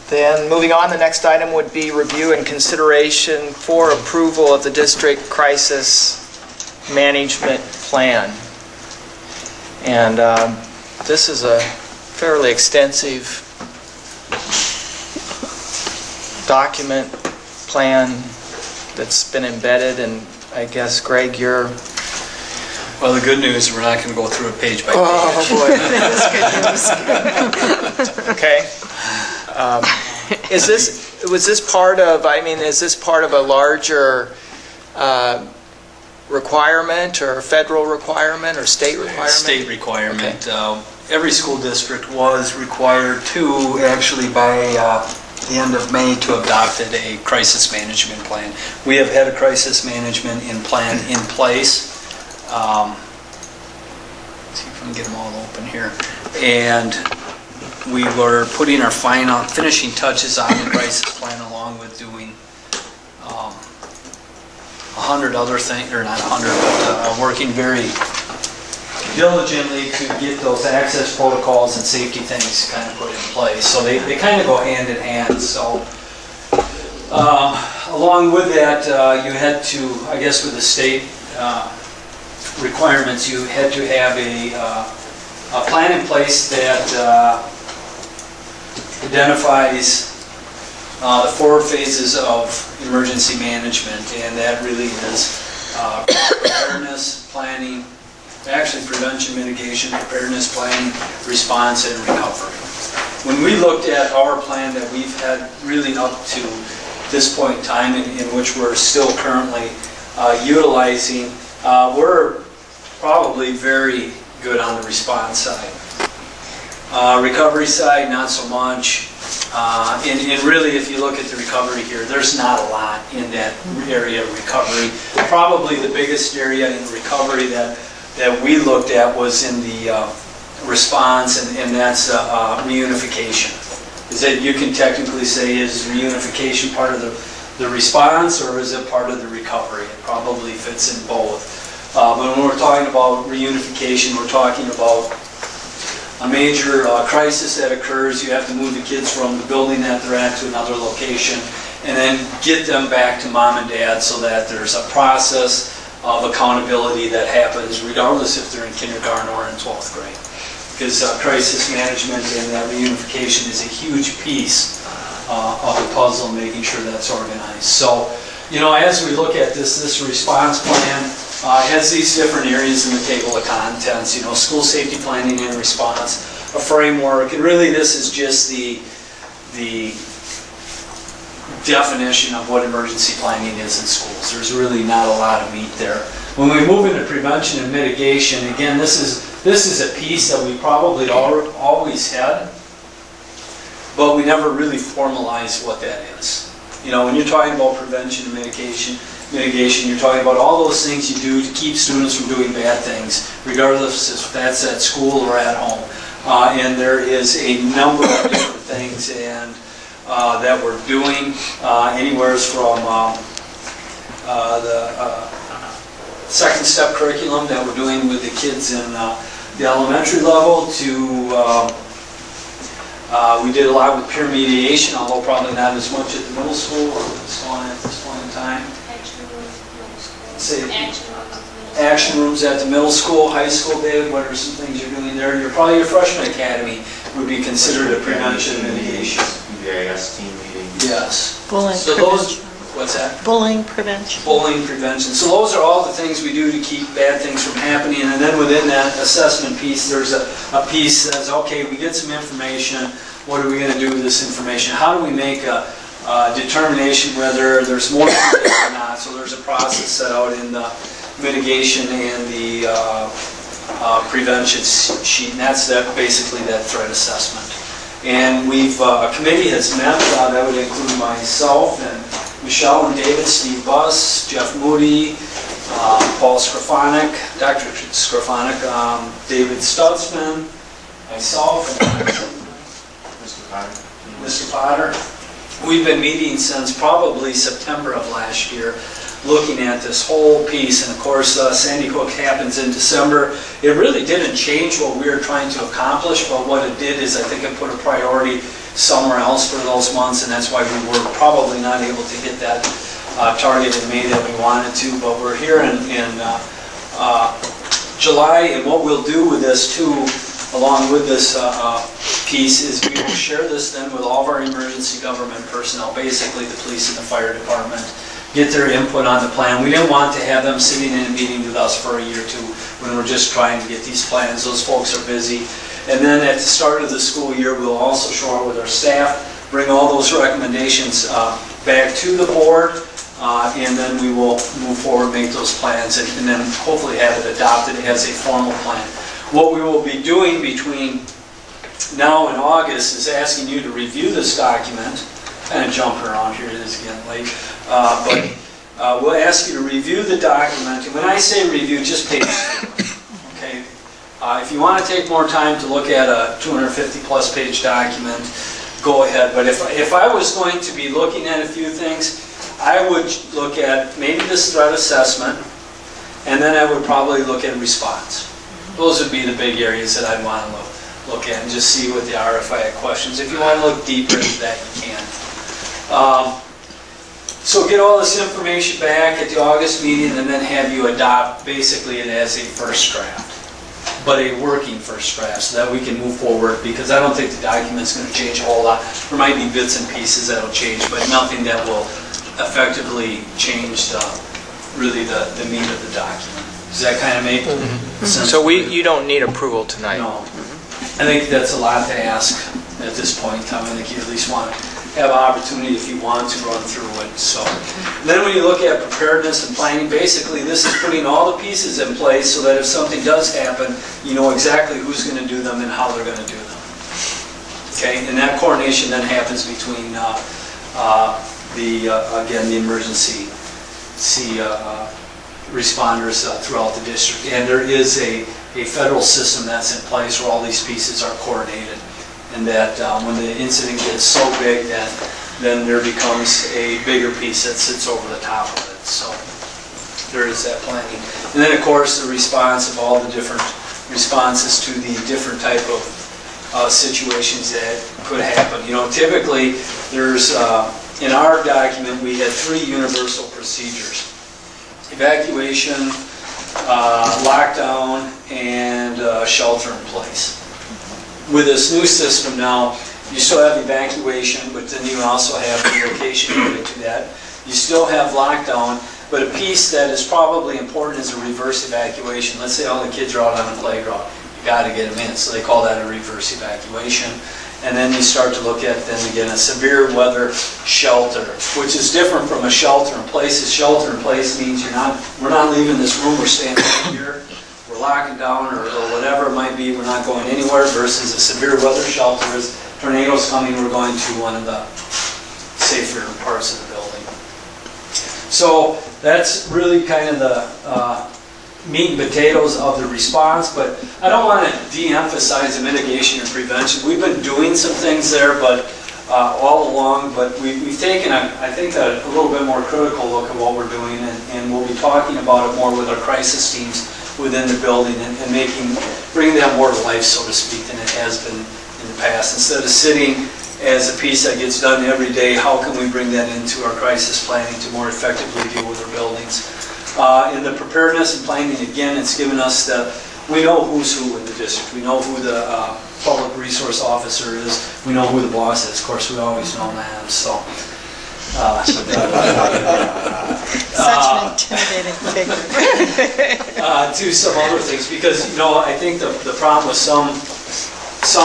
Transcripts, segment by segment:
Then moving on, the next item would be review and consideration for approval of the district crisis management plan. And this is a fairly extensive document plan that's been embedded, and I guess, Greg, you're... Well, the good news is we're not going to go through it page by page. Oh, boy. That's good news. Okay. Is this part of a larger requirement, or federal requirement, or state requirement? State requirement. Okay. Every school district was required to, actually by the end of May, to adopt a crisis management plan. We have had a crisis management plan in place. See if we can get them all open here. And we were putting our finishing touches on the crisis plan, along with doing 100 other things, or not 100, but working very diligently to get those access protocols and safety things kind of put in place. So they kind of go hand in hand. So along with that, you had to, I guess with the state requirements, you had to have a plan in place that identifies the 4 phases of emergency management, and that really is preparedness, planning, actually prevention, mitigation, preparedness, planning, response, and recovery. When we looked at our plan that we've had really up to this point in time, in which we're still currently utilizing, we're probably very good on the response side. Recovery side, not so much. And really, if you look at the recovery here, there's not a lot in that area of recovery. Probably the biggest area in recovery that we looked at was in the response, and that's reunification. Is that, you can technically say, is reunification part of the response, or is it part of the recovery? It probably fits in both. But when we're talking about reunification, we're talking about a major crisis that occurs. You have to move the kids from the building that they're at to another location, and then get them back to mom and dad, so that there's a process of accountability that happens regardless if they're in kindergarten or in 12th grade. Because crisis management and that reunification is a huge piece of the puzzle, making sure that's organized. So, you know, as we look at this response plan, has these different areas in the table of contents, you know, school safety planning and response, a framework, and really this is just the definition of what emergency planning is in schools. There's really not a lot of meat there. When we move into prevention and mitigation, again, this is a piece that we probably always had, but we never really formalized what that is. You know, when you're talking about prevention and mitigation, you're talking about all those things you do to keep students from doing bad things, regardless if that's at school or at home. And there is a number of different things that we're doing, anywhere from the second step curriculum that we're doing with the kids in the elementary level to we did a lot with peer mediation, although probably not as much at the middle school or so on at this point in time. Action rooms at the middle school, high school. David, what are some things you're doing there? Your freshman academy would be considered a prevention and mitigation. VAS team meeting. Yes. Bullying so prevention. What's that? Bullying prevention. Bullying prevention. So those are all the things we do to keep bad things from happening. And then within that assessment piece, there's a piece that says, okay, we get some information. What are we going to do with this information? How do we make a determination whether there's more to this or not? So there's a process set out in the mitigation and the prevention sheet, and that's basically that threat assessment. And a committee has met. That would include myself and Michelle and David, Steve Buss, Jeff Moody, Paul Skrafonic, Dr. Skrafonic, David Stutzman, myself, and Mr. Potter. We've been meeting since probably September of last year, looking at this whole piece. And of course, Sandy Hook happens in December. It really didn't change what we were trying to accomplish, but what it did is I think it put a priority somewhere else for those months, and that's why we were probably not able to hit that target in May that we wanted to, but we're here in July, and what we'll do with this too, along with this piece, is we will share this then with all of our emergency government personnel, basically the police and the fire department, get their input on the plan. We didn't want to have them sitting in a meeting with us for a year or two when we're just trying to get these plans. Those folks are busy. And then at the start of the school year, we'll also show up with our staff, bring all those recommendations back to the board, and then we will move forward, make those plans, and then hopefully have it adopted as a formal plan. What we will be doing between now and August is asking you to review this document. Kind of jumping around here, it is getting late. But we'll ask you to review the document. And when I say review, just page through it. Okay? If you want to take more time to look at a 250-plus page document, go ahead. But if I was going to be looking at a few things, I would look at maybe this threat assessment, and then I would probably look at response. Those would be the big areas that I'd want to look at and just see what they are if I had questions. If you want to look deeper into that, you can. So get all this information back at the August meeting and then have you adopt basically it as a first draft, but a working first draft so that we can move forward, because I don't think the document's going to change a whole lot. There might be bits and pieces that'll change, but nothing that will effectively change really the meat of the document. Does that kind of make sense? So you don't need approval tonight? No. I think that's a lot to ask at this point in time. I think you at least want to have an opportunity, if you want, to run through it. So then when you look at preparedness and planning, basically this is putting all the pieces in place so that if something does happen, you know exactly who's going to do them and how they're going to do them. Okay, and that coordination then happens between again, the emergency responders throughout the district. And there is a federal system that's in place where all these pieces are coordinated. And that when the incident gets so big that then there becomes a bigger piece that sits over the top of it. So there is that planning. And then of course the response of all the different responses to the different type of situations that could happen. You know, typically there's, in our document we had 3 universal procedures: evacuation, lockdown, and shelter in place. With this new system now, you still have evacuation, but then you also have relocation related to that. You still have lockdown, but a piece that is probably important is a reverse evacuation. Let's say all the kids are out on the playground. You got to get them in, so they call that a reverse evacuation. And then you start to look at, then again, a severe weather shelter, which is different from a shelter in place. A shelter in place means we're not leaving this room, we're staying here. Locking down or whatever it might be, we're not going anywhere, versus a severe weather shelter is tornadoes coming, we're going to one of the safer parts of the building. So that's really kind of the meat and potatoes of the response, but I don't want to de-emphasize the mitigation and prevention. We've been doing some things there, but all along, but we've taken, I think, a little bit more critical look at what we're doing, and we'll be talking about it more with our crisis teams within the building and bringing that more to life, so to speak, than it has been in the past. Instead of sitting as a piece that gets done every day, how can we bring that into our crisis planning to more effectively deal with our buildings? In the preparedness and planning, again, it's given us we know who's who in the district. We know who the public resource officer is. We know who the boss is. Of course, we always know that. So. Such an intimidating figure. To some other things, because I think the problem with some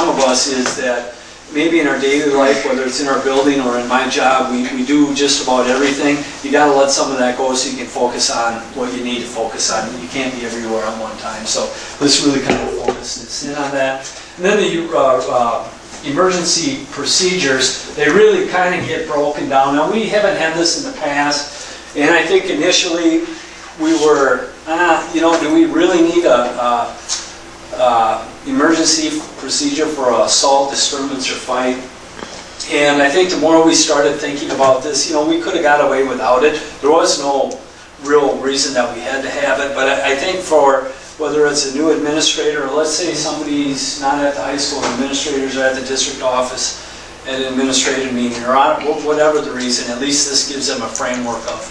of us is that maybe in our daily life, whether it's in our building or in my job, we do just about everything. You got to let some of that go so you can focus on what you need to focus on. You can't be everywhere at one time. So let's really kind of focus in on that. And then the emergency procedures, they really kind of get broken down. Now, we haven't had this in the past, and I think initially we were, do we really need a emergency procedure for assault, disturbance, or fight? And I think the more we started thinking about this, we could have got away without it. There was no real reason that we had to have it, but I think for whether it's a new administrator, or let's say somebody's not at the high school, administrators are at the district office, at an administrative meeting or on whatever the reason, at least this gives them a framework of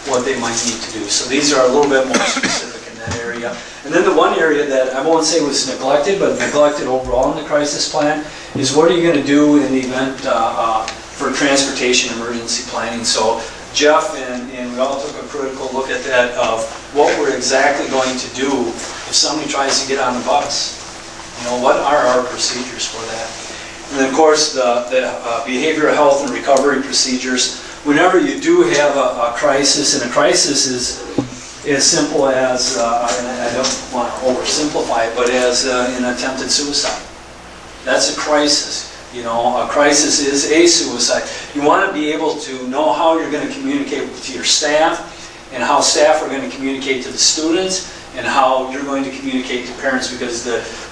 what they might need to do. So these are a little bit more specific in that area. And then the one area that I won't say was neglected, but neglected overall in the crisis plan is what are you going to do in the event for transportation emergency planning. So Jeff and we all took a critical look at that of what we're exactly going to do if somebody tries to get on the bus. You know, what are our procedures for that? And then of course the behavioral health and recovery procedures. Whenever you do have a crisis, and a crisis is as simple as, and I don't want to oversimplify it, but as an attempted suicide. That's a crisis. You know, a crisis is a suicide. You want to be able to know how you're going to communicate to your staff, and how staff are going to communicate to the students, and how you're going to communicate to parents, because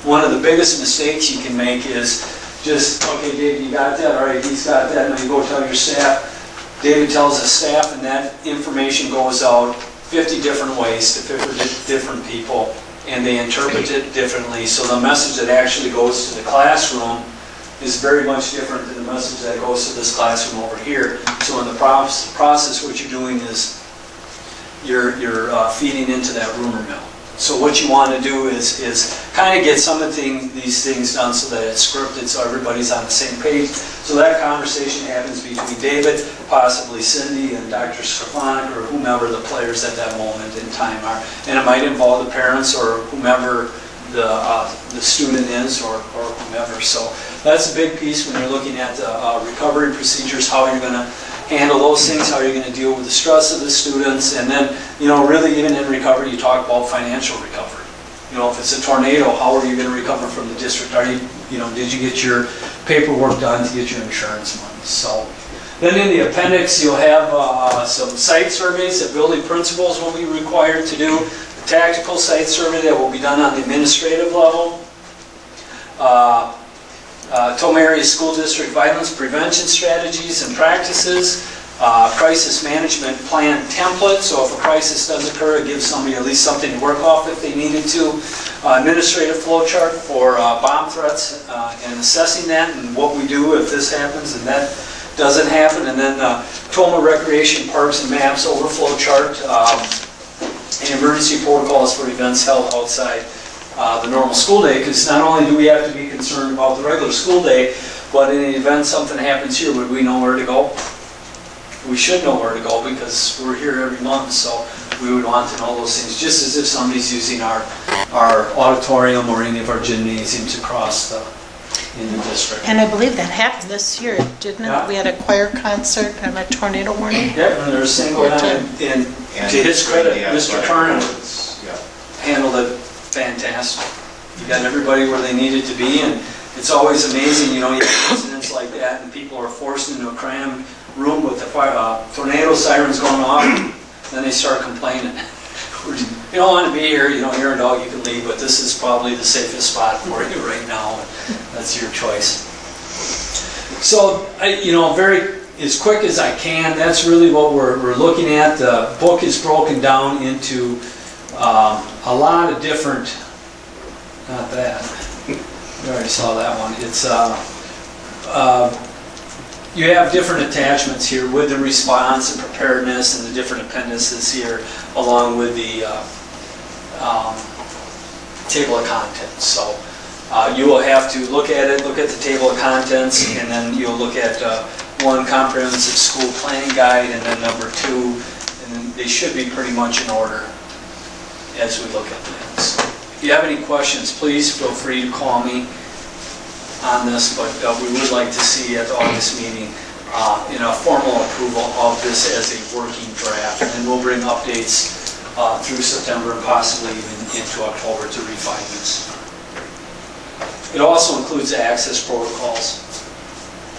one of the biggest mistakes you can make is just, okay, Dave, you got that? All right, he's got that. Now you go tell your staff. David tells the staff, and that information goes out 50 different ways to 50 different people, and they interpret it differently. So the message that actually goes to the classroom is very much different than the message that goes to this classroom over here. So in the process, what you're doing is you're feeding into that rumor mill. So what you want to do is kind of get some of these things done so that it's scripted, so everybody's on the same page. So that conversation happens between David, possibly Cindy, and Dr. Stefanik, or whomever the players at that moment in time are. And it might involve the parents or whomever the student is, or whomever. So that's a big piece when you're looking at recovery procedures, how you're going to handle those things, how you're going to deal with the stress of the students, and then, you know, really even in recovery, you talk about financial recovery. You know, if it's a tornado, how are you going to recover from the district? Did you get your paperwork done to get your insurance money? So then in the appendix, you'll have some site surveys that building principals will be required to do, a tactical site survey that will be done on the administrative level, Toma Area School District violence prevention strategies and practices, crisis management plan template, so if a crisis does occur, it gives somebody at least something to work off if they needed to, administrative flow chart for bomb threats and assessing that and what we do if this happens and that doesn't happen, and then Toma Recreation Parks and Maps overflow chart, and emergency protocols for events held outside the normal school day, because not only do we have to be concerned about the regular school day, but in the event something happens here, would we know where to go? We should know where to go because we're here every month, so we would want to know those things, just as if somebody's using our auditorium or any of our gymnasiums across in the district. And I believe that happened this year, didn't it? Yeah. We had a choir concert and a tornado warning. Yeah, and there's a single and to his credit, Mr. Kernan handled it fantastic. You got everybody where they needed to be, and it's always amazing, you know, you have incidents like that, and people are forced into a crammed room with the tornado sirens going off, then they start complaining. You don't want to be here, you know, you're an adult, you can leave, but this is probably the safest spot for you right now, and that's your choice. So, very as quick as I can, that's really what we're looking at. The book is broken down into a lot of different, not that, you already saw that one. It's, you have different attachments here with the response and preparedness and the different appendices here, along with the table of contents. So you will have to look at it, look at the table of contents, and then you'll look at one comprehensive school planning guide, and then number 2, and then they should be pretty much in order as we look at that. So if you have any questions, please feel free to call me on this, but we would like to see at the August meeting a formal approval of this as a working draft, and we'll bring updates through September and possibly even into October to refine this. It also includes the access protocols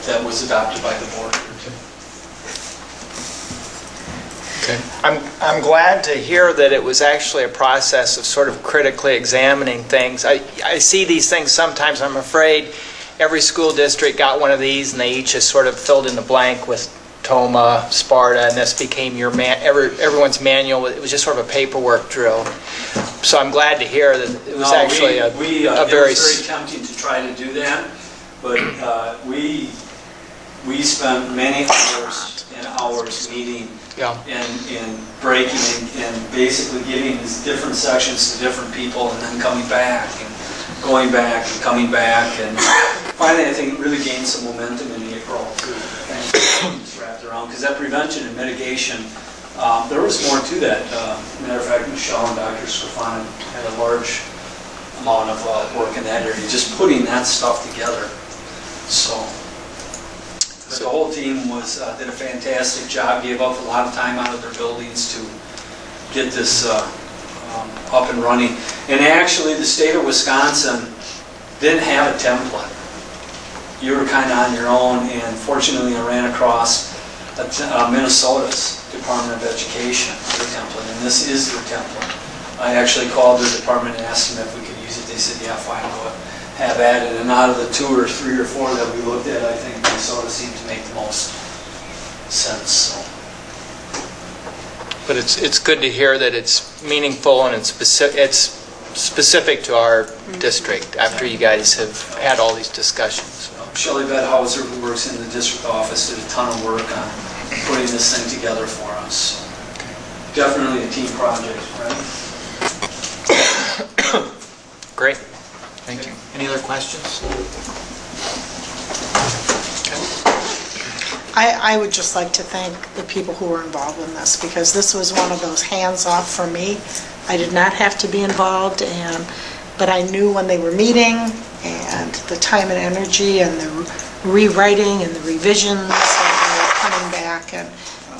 that was adopted by the board. Okay. I'm glad to hear that it was actually a process of sort of critically examining things. I see these things sometimes. I'm afraid every school district got one of these, and they each just sort of filled in the blank with Toma, Sparta, and this became your everyone's manual. It was just sort of a paperwork drill. So I'm glad to hear that it was actually a very... It was very tempting to try to do that, but we We spent many hours and hours meeting Yeah. and breaking and basically giving these different sections to different people and then coming back and going back and coming back. And finally, I think it really gained some momentum in April too. And just wrapped around, because that prevention and mitigation, there was more to that. Matter of fact, Michelle and Dr. Scrofani had a large amount of work in that area, just putting that stuff together. So the whole team did a fantastic job, gave up a lot of time out of their buildings to get this up and running. And actually, the state of Wisconsin didn't have a template. You were kind of on your own, and fortunately I ran across Minnesota's Department of Education, their template, and this is their template. I actually called their department and asked them if we could use it. They said, yeah, fine, go have at it. And out of the 2 or 3 or 4 that we looked at, I think Minnesota seemed to make the most sense. So. But it's good to hear that it's meaningful and it's specific to our district after you guys have had all these discussions. Shelley Bedhauser, who works in the district office, did a ton of work on putting this thing together for us. Definitely a team project, right? Great. Thank you. Any other questions? I would just like to thank the people who were involved in this, because this was one of those hands-off for me. I did not have to be involved, but I knew when they were meeting, and the time and energy and the rewriting and the revisions that were coming back, and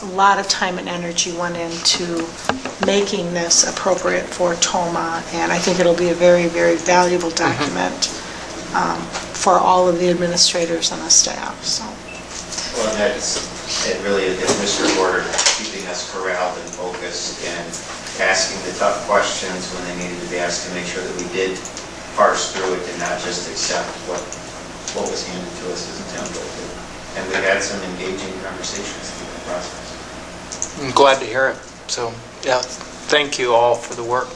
a lot of time and energy went into making this appropriate for TOMA, and I think it'll be a very, very valuable document for all of the administrators and the staff. So. Well, it really is Mr. Porter keeping us corralled and focused and asking the tough questions when they needed to be asked to make sure that we did parse through it and not just accept what was handed to us as a template. And we had some engaging conversations through the process. I'm glad to hear it. So, yeah, thank you all for the work.